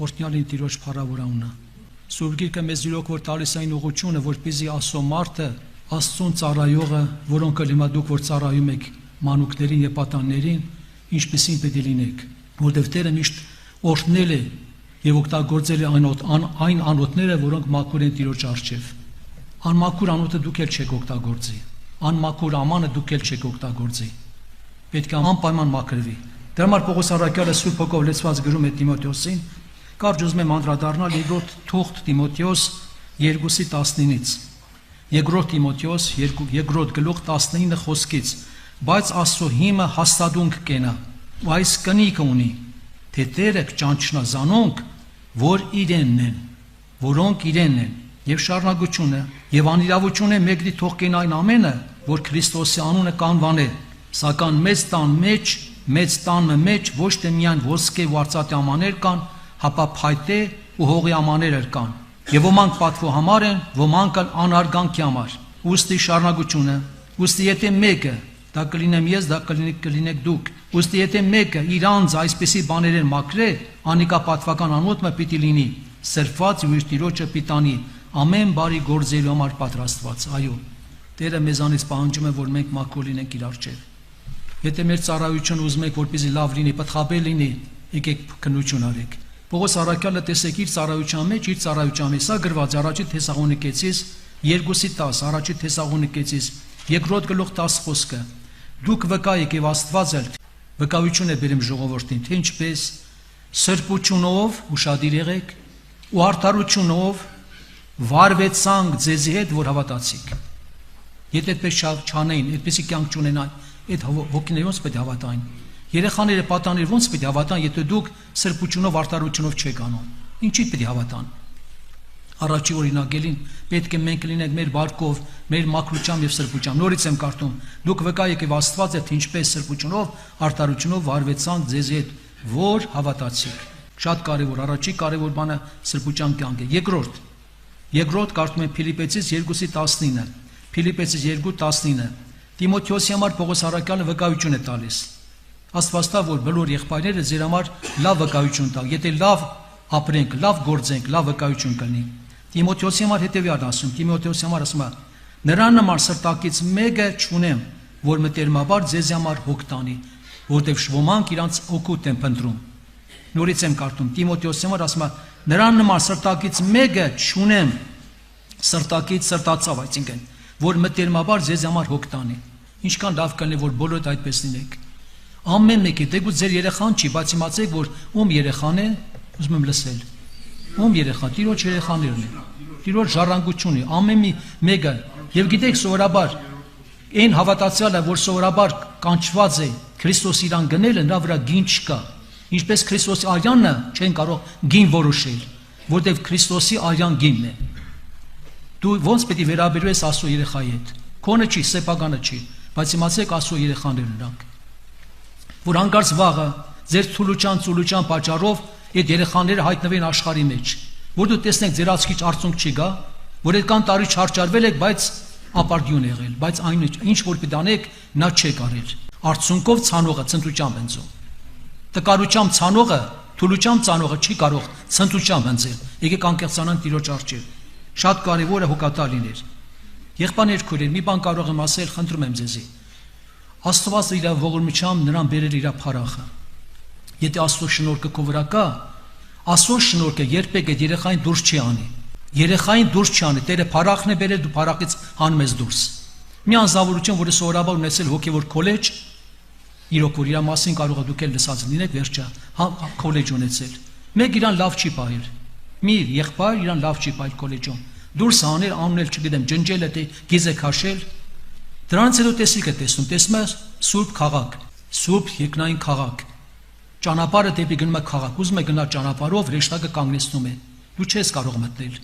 Օրհնյալին Տիրոջ փառավոր անունը։ Սուրբ Գիրքը մեզ իրոք որ տալիս այն ուղղությունը, որպեսզի Աստծո մարդը, Աստծուն ծառայողը, որոնք հիմա դուք որ ծառայում եք մանուկներին եւ պատաններին, ինչպեսին պետք է լինեք, որովհետեւ Տերը միշտ օրհնել է եւ օգտագործել է այն անոթները, որոնք մաքուր են Տիրոջ առջև։ Անմաքուր անոթը դուք էլ չեք օգտագործի, անմաքուր ամանը դուք էլ չեք օգտագործի։ Պետք է անպայման մաքրվի։ Դրա համար Պողոս առաքյալը Սուրբ Հոգով լեցված գրում է Տիմոթեոսին, կարճ ուզում եմ անդրադառնալ երկրորդ թուղթ Տիմոթեոս 2:19-ից։ Երկրորդ Տիմոթեոս 2 գլուխ 19 խոսքից, բայց Աստծո հիմը հաստատունք կենա, ու այս կնիքը ունի, թե Տերը կճանչնա զանոնք, որ իրենն են, որոնք իրենն են, եւ շարունակությունը, եւ անիրավություն է մեկնի թող կեն այն ամենը, որ Քրիստոսի անունը կանվանե, սակայն մեծ տանը մեջ ոչ թե միայն ոսկե ու արծաթե ամաներ կան, հապա փայտե ու հողի ամաներ կան, եւ ոմանք պատվո համար են, ոմանք անարգանքի համար։ Ուստի շարունակությունը, ուստի եթե մեկը, դա կլինեմ ես, դա կլինեք դուք, ուստի եթե մեկը իր անձը այսպիսի բաներեն մաքրե, անիկա պատվական անոթը պիտի լինի, սրբված ու իր Տիրոջը պիտանի, ամեն բարի գործելու համար պատրաստված։ Այո, Տերը մեզանից պահանջում է, որ մենք մաքուր լինենք իր առջև։ Եթե մեր ծառայությունը ուզում եք, որպեսզի լավ լինի, պատխաբեր լինի, եկեք քննություն արեք։ Պողոս առաքյալը տեսեք իր ծառայության մեջ, սա գրված առաջի Թեսաղոնիկեցիս 2:10, առաջի Թեսաղոնիկեցիս 2 գլուխ 10 խոսքը։ Դուք վկայեք եւ Աստված էլ վկայություն է բերում ժողովրդին, թե ինչպես սրբությունով ուշադիր եղեք ու արդարությունով վարվեցանք ձեզի հետ, որ հավատացիք։ Եթե այդպես չանեին, այդպեսի կյանք չունենան, այդ հոգիները ոնց պետք է հավատային։ Երեխաները պատանիր ոնց պետք է հավատան, եթե դուք սրբությունով, արդարությունով չեք անում։ Ինչի պետք է հավատան։ Առաջի օրինակելին պետք է մենք լինենք մեր բարկով, մեր մաքրությամբ եւ սրբությամբ։ Նորից եմ կարդում. դուք վկայեք եւ Աստված է, թե ինչպես սրբությունով, արդարությունով վարվեցանք ձեզ հետ, որ հավատացիք։ Շատ կարեւոր, առաջի կարեւոր բանը սրբության կյանք է։ Երկրորդ կարդում եմ Փիլիպպեցիս 2:19։ Փիլիպպեցիս 2:19։ Տիմոթեոսի համար Պողոս առաքյալը վկայություն է տալիս։ Աստված տա, որ բոլոր եղբայրները ձեր համար լավ վկայություն տան։ Եթե լավ ապրենք, լավ գործենք, լավ վկայություն կլինի։ Տիմոթեոսի համար հետևյալ ասում, Տիմոթեոսի համար ասում է. նրան նման սրտակից մեկը չունեմ, որ մտերմաբար ձեզ համար հոգ տանի, որտեղ ոմանք իրանց օգուտ են փնտրում։ Նորից եմ կարդում, Տիմոթեոսի համար ասում է. նրան նման սրտակից մեկը չունեմ, սրտակից սրտացավ, այսինքն, որ մտերմաբար ձեզ համար հոգ տանի։ Ինչքան լավ կլինի, որ բոլորդ այդպես լինեք։ Ամեն մեկի, դեպի ձեր երեխան չի, բայց իմացեք, որ ում երեխան է, ուզում եմ լսել։ Ում երեխան, Տիրոջ երեխաներն են։ Տիրոջ ժառանգությունն է, ամեն մեկը։ Եվ գիտեք, սովորաբար այն հավատացյալը, որ սովորաբար կանչված է Քրիստոս իրան գնելը, նրա վրա գին չկա։ Ինչպես Քրիստոսի արյանը չեն կարող գին որոշել, որտեղ Քրիստոսի արյան գինն է։ Դու ոնց պետք է վերաբերվես Աստծո երեխայի հետ։ Քոնը չի, սեփականը չի, բայց իմացեք Աստծո երեխաներն նրանք։ Որ հանկարծ վաղը ձեր ցուլուչան պատճառով այդ երեխաները հայտնվեն աշխարհի մեջ, որ դու տեսնեք ձեր աչքից արցունք չի գա, որ այդքան տարի չարճարվել եք, բայց ապարդյուն եղել, բայց այն ինչ որ պետք անեք, նա չեք արել։ Արցունքով ցանողը ցնծությամբ ընձում։ Տկարությամբ ցանողը, թուլությամբ ցանողը չի կարող ցնծությամբ ընձել։ Եկեք անկեղծանանք Տիրոջ առջև։ Շատ կարևոր է հոգատար լինել։ Եղբայրներ քույրեր, մի բան կարող եմ ասել, խնդրում եմ ձեզի։ Աստված իր ողորմությամբ նրան բերել իր փառախը։ Եթե Աստծո շնորհքը քո վրա կա, Աստծո շնորհքը երբեք այդ երեխային դուրս չի անի։ Երեխային դուրս չի անի, Տերը փառախն է բերել, դու փառախից հանում ես դուրս։ Մի անձնավորություն, որը սովորաբար ունեցել հոգևոր քոլեջ, իրոք որ իր մասին կարող է դուք էլ լսած լինեք, վերջը, քոլեջ ունեցել։ Մեկ իրան լավ չի պահել։ Մի եղբայր իրան լավ չի պահել քոլեջում։ Դուրս հանել, անունել, չգիտեմ, ջնջել է, գիզ է քաշել։ Դրանից հետո տեսիք է տեսնում սուրբ քաղաք, սուրբ երկնային քաղաք։ Ճանապարհը դեպի գնում է քաղաք, ուզում է գնալ ճանապարհով, ռեշտակը կանգնեցնում է։ Դու չես կարող մտնել։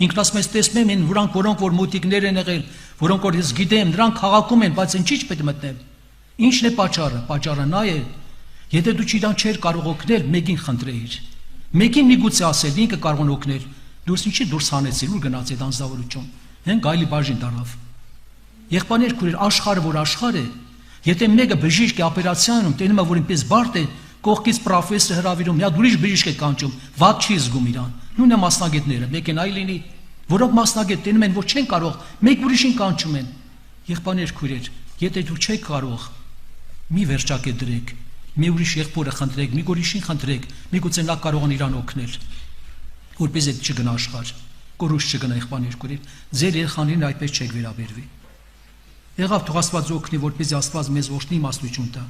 Ինքն ասում է, տեսնում եմ, որոնք որ մոտիկներ են եղել, որոնք որ ես գիտեմ, նրանք քաղաքում են, բայց ինչի՞ չպետք է մտնեմ։ Ինչն է պատճառը։ Պատճառը նա է, եթե դու իրան չեր կարող օգնել, մեկին խնդրեիր։ Մեկին միգուցե ասել, ինքը կարող է օգնել։ Դուրս ինչի դուրս հանեցիր, ուր գնաց այդ անձնավորություն։ Հեն գայլի բաժին դարավ։ Եղբայրներ քույրեր, աշխարհը որ աշխարհ է, եթե մեկը բժիշկ է օպերացիայում, տենում է որ ինպես բարդ է, Կողքից պրոֆեսոր հրավիրում, մի հատ ուրիշ բժիշկ է կանչում, վատ չի զգում իրան։ Նույնը մասնագետները, մեքենայի լինի, որոնք մասնագետ տենում են, որ չեն կարող, մեկ ուրիշին կանչում են։ Եղբայրներ, քույրեր, եթե դուք չեք կարող, մի վերջակետ դրեք, մի ուրիշ եղբորը խնդրեք, մի ուրիշին խնդրեք, միգուցե նա կարող է իրան օգնել, որպես այդ չգնա աշխարհ, կորուս չգնա եղբայրներ, քույրեր, ձեր երեխաներին այդպես չեք վերաբերվի։ Եղավ թող Աստված օգնի, որպեսզի Աստված մեզ օգնի իմաստություն տա։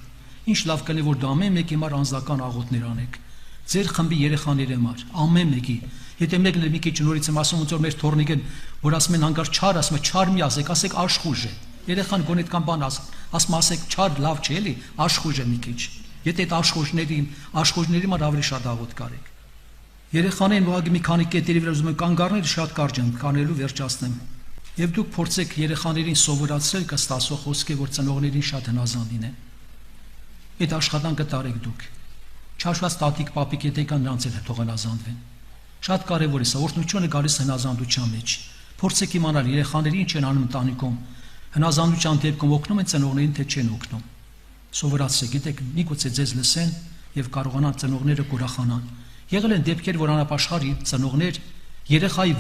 Ինչ լավ կլինի, որ դու ամեն մեկի համար անձնական աղոթներ անեք։ Ձեր խմբի երեխաների համար, ամեն մեկի։ Եթե մեկն էլ մի քիչ նորից եմ ասում, ոնց որ մեր թորնիկեն, որ ասում են հանկարծ չար, ասում է չար մի ասեք աշխուժ է։ Երեխան գոնե այդքան բան ասում ասեք չար լավ չէ էլի, աշխուժ է մի քիչ։ Եթե այդ աշխուժների համար ավելի շատ աղոթ կարեք։ Երեխաներին ուղղակի մի քանի կետերի վրա ուզում եմ կանգ առնել, շատ կարճ եմ կանելու վերջացնեմ։ Եվ դուք փորձեք երեխաներին սովորացնել ըստ Աստծո խոսքի, որ ծնողներին շատ հնազանդ լինեն։ Այդ աշխատանքը տարեք դուք։ Չաշված տատիկ, պապիկ, եթե կան նրանց էլ թող հնազանդվեն։ Շատ կարևոր է սա, օրհնությունը գալիս հնազանդության մեջ։ Փորձեք իմանալ երեխաները ինչ են անում ընտանիքում։ Հնազանդության դեպքում օգնում են ծնողներին, թե չեն օգնում։ Սովորացրեք, գիտեք, միգուցե ձեզ լսեն եւ կարողանան ծնողները կուրախանան։ Եղել են դեպքեր, որ անապաշխարի ծնողներ երեխայի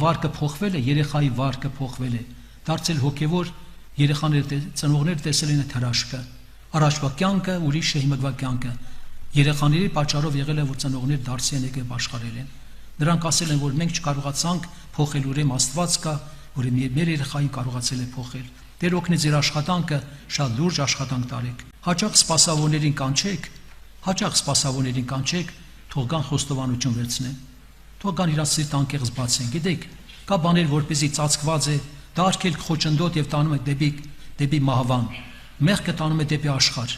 վարկը փոխվել է, դարձել հոգևոր երեխաները ծնողները տեսել են այդ հրաշքը։ Առաջվա կյանքը ուրիշ է, հիմա կյանքը։ Երեխաների պատճառով եղել է, որ ծնողներ դարձի են եկել աշխարհել են։ Նրանք ասել են, որ մենք չկարողացանք փոխել, ուրեմն Աստված կա, որ մեր երեխային կարողացել է փոխել։ Տեր օգնի ձեր աշխատանքը, շատ լուրջ աշխատանք տարեք։ Հաճախ սպասավորներին կանչեք, թող գան խոստովանություն վերցնեն։ Թող գան իրաց սիրտ անկեղծ բացեն։ Գիտեք, կա բաներ, որպեսզի ծածկված է, դա արկել խոչընդոտ եւ տանում է դեպի մահվան։ Մեղքը տանում է դեպի աշխարհ։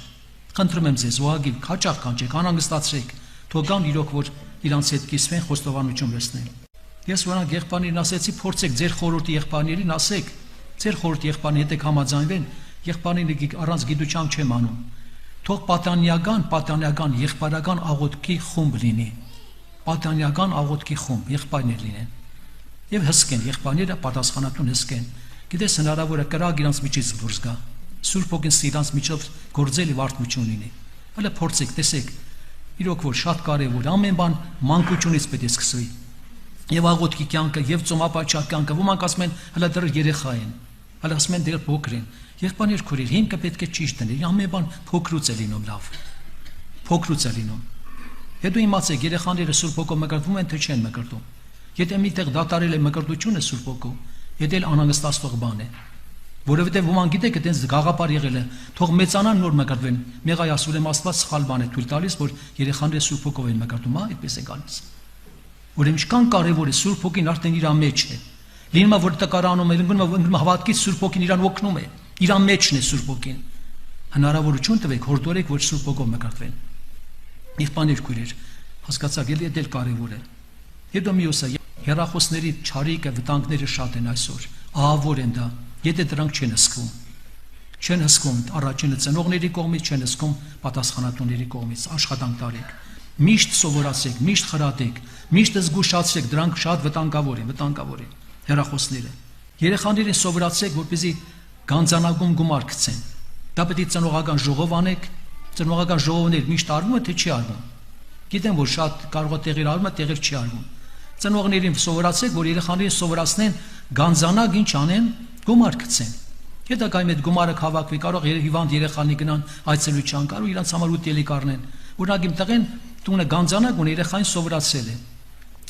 Խնդրում եմ ձեզ, ուղղակի հաճախ կանչեք, անհանգստացրեք, թող գան իրոք, որ իրանց հետ կիսվեն, խոստովանություն վերցնեն։ Ես որանք եղբայրներին ասեցի, փորձեք ձեր խորհրդի եղբայրներին ասեք, ձեր խորհրդի եղբայրներին եթե համաձայնվեն, եղբայրները առանց գիտությամբ չեմ անում։ Թող պատանյական եղբայրական աղոթքի խումբ լինի։ Պատանյական աղոթքի խումբ եղբայրներ լինեն։ Եվ հսկեն, եղբայրները պատասխանատուն հսկեն։ Գիտես, հնարավոր է կրակ իրանց միջից դուրս գա։ Սուրբ ոգին իրանց միջով գործելի վարդություն լինի։ Հələ փորձեք, տեսեք, իրոք որ շատ կարևոր, ամեն բան մանկությունից պետք է սկսվի։ Եվ աղոթքի կյանքը, եւ ծոմապաչակ կյանքը, ոմանք ասում են, հələ դեռ երեխա են, հələ ասում են դեռ փոքր են։ Եղբայրներ քույրեր, հիմքը պետք է ճիշտ դնել, ամեն բան փոքրուց է լինում լավ։ Փոքրուց է լինում։ Եթե իմացեք, երեխաները Սուրբ Հոգով մկրտվում են, թե չեն մկրտում։ Եթե միտեղ դատարել է մկրտությունը Սուրբ Հոգով, եթե էլ անհանգստացող բան է։ Որովհետև ոմանք գիտեք, այդպես գաղափար եղել է, թող մեծանան նոր մկրտվեն։ Մեղայ ասում եմ, Աստված սխալ բան է թույլ տալիս, որ երեխաները Սուրբ Հոգով են մկրտում, հա, այդպես է գալիս։ Ուրեմն ինչքան կարևոր է Սուրբ Հոգին արդեն իր մեջ է։ Լինում է, որ տկարանում է, ընկնում հավատքից Սուրբ Հոգին իրան օգնում է։ Իր մեջն է Սուրբ Հոգին։ Հնարավորություն տվեք, հորդորեք, որ Սուրբ Հոգով մկրտվեն։ Եղբայրներ քույրեր, հասկացաք, ելի դել կարևոր է։ Հետո մյուսը, հեռախոսների չարիքը, վտանգները շատ են այսօր։ Ահավոր են դա, եթե դրանք չեն հսկվում։ Չեն հսկվում առաջինը ծնողների կողմից, չեն հսկվում պատասխանատուների կողմից, աշխատանք տարեք։ Միշտ սովորացեք, միշտ խրատեք, միշտ զգուշացրեք, դրանք շատ վտանգավոր են հեռախոսները։ Երեխաներին սովորացրեք, որպեսզի գանձանագում գումար գցեն։ Դա պետք է ծնողական ժողով անեք, ծնողական ժողովներ միշտ արվում է, թե չի արվում։ Գիտեմ, որ շատ կարող է տեղեր արվում է, տեղեր չի արվում։ Ծնողներին սովորացրեք, որ երեխաներին սովորացնեն գանձանակ ինչ անեն, գումար գցեն։ Հետագայում այդ գումարը հավաքվի, կարող հիվանդ երեխանի գնան այցելության, կարող իրանց համար ուտելիք առնեն։ Օրինակ իմ տղեն տունը գանձանակ ունի, երեխային սովորացրել է։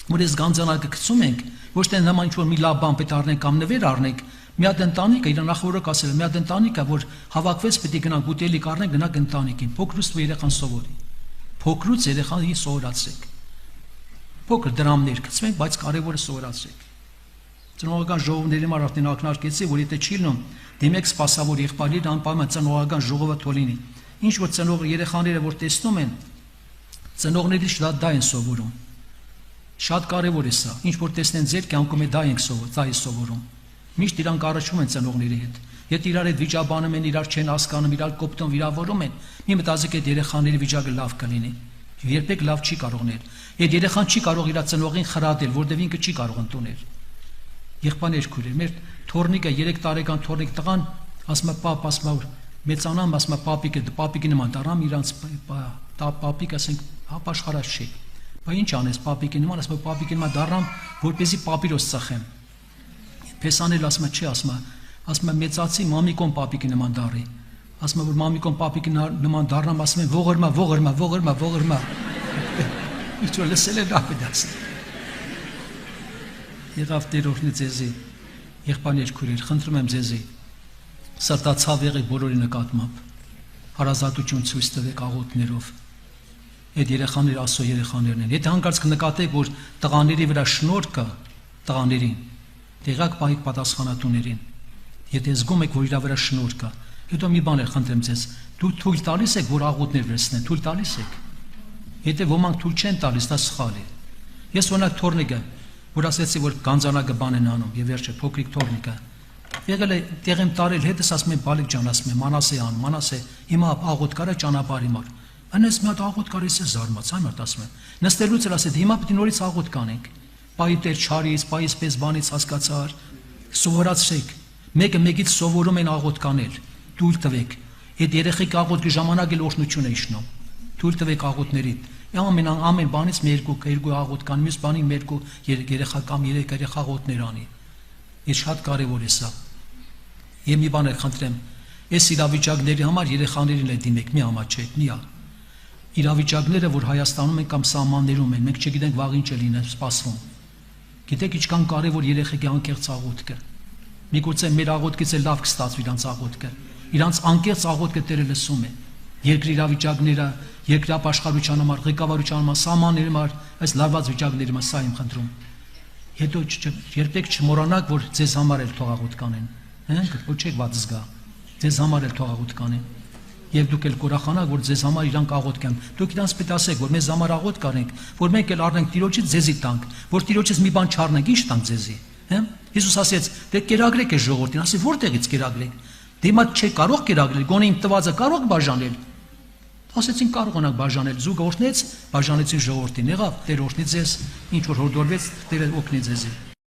Որ այս գանձանակը գցում ենք, ոչ թե նման ինչ-որ մի լավ բան պետք է առնենք կամ նվեր առնենք, մի հատ ընտանիք է, իր նախորդ ասել է, մի հատ ընտանիք է, որ հավաքվեց, պետք է գնանք ուտելիք առնենք, գնանք ընտանիքին, փոքրուց երեխան սովորի։ Փոքրուց երեխային սովորացրեք։ Փոքր դրամներ գցվենք, բայց կարևորը սովորացրեք։ Ծնողական ժողովների համար արդեն ակնարկեցի, որ եթե չի լինում, դիմեք սպասավոր եղբայրին, անպայման ծնողական ժողովը թող լինի։ Ինչ որ ծնող երեխաները որ տեսնում են, ծնողներից շատ դա են սովորում։ Շատ կարևոր է սա։ Ինչ որ տեսնեն ձեր կյանքում է դա ենք սովորում։ Միշտ իրանք առաջում են ծնողների հետ։ Եթե իրար հետ վիճաբանում են, իրար չեն հասկանում, իրար կոպտում, վիրավորում են, մի մտածեք այդ երեխաների վիճակը լավ կլինի։ Երբեք լավ չի կարողներ։ Այդ երեխան չի կարող իր ծնողին խրատել, որտեղ ինքը չի կարող ընդունել։ Եղբայրներ քույրեր, մեր թորնիկը 3 տարեկան թորնիկ տղան ասում է, պապ, ասում է, մեծանամ, ասում է պապիկի նման դառնամ, իրանց պապիկ ասենք ապաշխարած չի։ Բայց ինչ անես պապիկի նման, ասում է պապիկի նման դառնամ, որպեսզի պապիրոս ծխեմ։ Փեսանել ասում է չի, ասում է մեծացի մամիկոն պապիկի նման դառի։ Ասում է որ մամիկոն պապիկի նման դառնամ, ասում են ողորմա։ Ինչ որ լսել է լավ է դասը։ Եղավ Տեր օրհնի ձեզի, եղբայրներ քույրեր, խնդրում եմ ձեզի, սրտացավ եղեք բոլորի նկատմամբ, հարազատություն ցույց տվեք աղոթներով։ Այդ երեխաները Աստծո երեխաներն են։ Եթե հանկարծ կնկատեք, որ տղաների վրա շնորհ կա, տղաներին, տեղակ պահեք պատասխանատուներին։ Եթե զգում եք, որ իրա վրա շնորհ կա, հետո մի բան խնդրեմ ձեզ, դուք թույլ տալիս եք, որ աղոթներ վերցնեն, թույլ տալիս եք։ Եթե ոմանք թույլ չեն տալիս, դա սխալ է։ Ես օրինակ թորնիկը, որ ասեցի, որ գանձանակը բան են անում, եւ վերջը փոքրիկ թորնիկը։ Եղել է տեղ եմ տարել, հետս ասում եմ բալիկ ջան, ասում եմ Մանասե ան, Մանասե, հիմա աղոթ կարա ճանապարհի մար։ Անես մի հատ աղոթ կարես է զարմաց, այն մարդ ասում եմ։ Նստելուց էլ ասեց, հիմա պետք է նորից աղոթ կանենք։ Պայի տեր չարից, պայից պես բանից հասկացար, սովորացրեք։ Մեկը մեկից սովորում են աղոթ կանել, թույլ տվեք։ Այդ երեխեք աղոթքի ժամանակ էլ օրհնություն է իշնում։ Թույլ տվեք աղոթներին։ Ամեն բանից երկու աղոթ կան, մյուս բանին երկու երեխա կամ 3 երեխա աղոթներ անի։ Ես շատ կարևոր է սա։ Եմ մի բան խնդրեմ, այս իրավիճակների համար երեխաներին էլ դիմեք, մի ամաչեք, միա։ Իրավիճակները, որ Հայաստանում են կամ սահմաններում են, մենք չգիտենք վաղ ինչ է լինել, սպասվում։ Գիտեք ինչքան կարևոր երեխեքի անկեղծ աղոթքը։ Միգուցե մեր աղոթքից էլ լավ կստացվի իրանց աղոթքը։ Իրանց անկեղծ աղոթքը Տերը լսում է։ Երկրի իրավիճակները, երկրապաշխարության համար, ղեկավարության համար, սահմանների համար, այս լարված վիճակների համար սա եմ խնդրում։ Հետո երբեք չմոռանաք, որ ձեզ համար էլ թողաղոթ կանեն։ Ոչ չեք վատ զգա։ Ձեզ համար էլ թողաղոթ կանեն։ Եվ դուք էլ կուրախանաք, որ ձեզ համար իրանք աղոթ կան։ Դուք իրանց պետք ասեք, որ մեզ համար աղոթ կանենք, որ մենք էլ առնենք Տիրոջից ձեզի տանք, որ Տիրոջից մի բան չառնենք, ինչ տանք ձեզի։ Հիսուս ասեց, դե կերակրեք այս ժողովրդին, ասի որտեղից կերակրեք։ Դիմաց չէ կարող կերակրել, գոնե իմ տվածը կարող բաժանել։ Ասեցին կարողանանք բաժանել, զուգը օրհնեց, բաժանեցին ժողովրդին, եղավ Տեր օրհնի ձեզ, ինչ որ հորդորվեց, Տերը օգնի ձեզ։